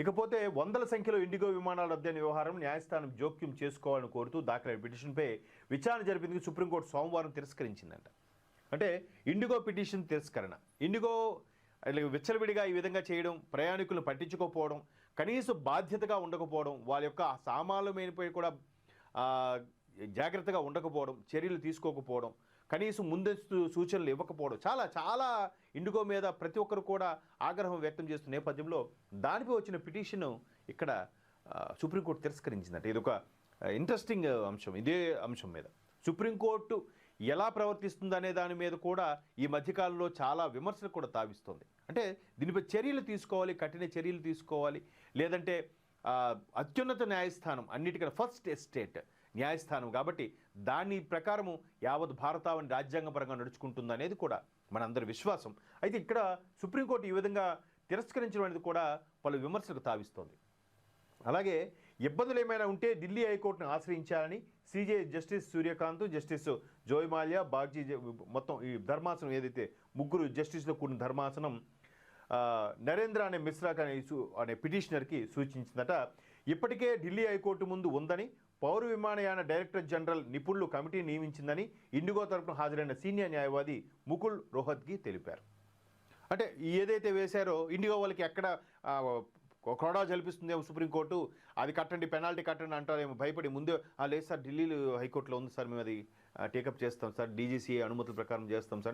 ఇకపోతే వందల సంఖ్యలో ఇండిగో విమానాల రద్దయిన వ్యవహారం న్యాయస్థానం జోక్యం చేసుకోవాలని కోరుతూ దాఖలైన పిటిషన్పై విచారణ జరిపేందుకు సుప్రీంకోర్టు సోమవారం తిరస్కరించిందంట. అంటే ఇండిగో పిటిషన్ తిరస్కరణ. ఇండిగో విచ్చలవిడిగా ఈ విధంగా చేయడం, ప్రయాణికులను పట్టించుకోకపోవడం, కనీసం బాధ్యతగా ఉండకపోవడం, వాళ్ళ యొక్క సామాన్యమైనపై కూడా జాగ్రత్తగా ఉండకపోవడం, చర్యలు తీసుకోకపోవడం, కనీసం ముందస్తు సూచనలు ఇవ్వకపోవడం, చాలా చాలా ఇండిగో మీద ప్రతి ఒక్కరు కూడా ఆగ్రహం వ్యక్తం చేస్తున్న నేపథ్యంలో దానిపై వచ్చిన పిటిషన్ ఇక్కడ సుప్రీంకోర్టు తిరస్కరించిందట. ఇది ఒక ఇంట్రెస్టింగ్ అంశం. ఇదే అంశం మీద సుప్రీంకోర్టు ఎలా ప్రవర్తిస్తుందనే దాని మీద కూడా ఈ మధ్యకాలంలో చాలా విమర్శలు కూడా తావిస్తుంది. అంటే దీనిపై చర్యలు తీసుకోవాలి, కఠిన చర్యలు తీసుకోవాలి, లేదంటే అత్యున్నత న్యాయస్థానం, అన్నిటికన్నా ఫస్ట్ ఎస్టేట్ న్యాయస్థానం కాబట్టి దాని ప్రకారము యావత్ భారతావని రాజ్యాంగపరంగా నడుచుకుంటుందనేది కూడా మనందరి విశ్వాసం. అయితే ఇక్కడ సుప్రీంకోర్టు ఈ విధంగా తిరస్కరించడం అనేది కూడా పలు విమర్శలకు తావిస్తోంది. అలాగే ఇబ్బందులు ఏమైనా ఉంటే ఢిల్లీ హైకోర్టును ఆశ్రయించాలని CJ justice Surya Kant, justice Joymalya, Bagchi మొత్తం ఈ ధర్మాసనం ఏదైతే ముగ్గురు జస్టిస్లో కూడిన ధర్మాసనం నరేంద్ర అనే మిశ్రా అనే పిటిషనర్కి సూచించిందట. ఇప్పటికే ఢిల్లీ హైకోర్టు ముందు ఉందని, పౌర విమానయాన డైరెక్టర్ జనరల్ నిపుణులు కమిటీ నియమించిందని ఇండిగో తరపున హాజరైన సీనియర్ న్యాయవాది ముకుల్ రోహత్గి తెలిపారు. అంటే ఏదైతే వేశారో ఇండిగో వాళ్ళకి ఎక్కడ కొడా జల్పిస్తుందేమో సుప్రీంకోర్టు, అది కట్టండి, పెనాల్టీ కట్టండి అంటారేమో భయపడి ముందే లేదు సార్ ఢిల్లీ హైకోర్టులో ఉంది సార్, మేము అది టేకప్ చేస్తాం సార్, డీజీసీ అనుమతుల ప్రకారం చేస్తాం సార్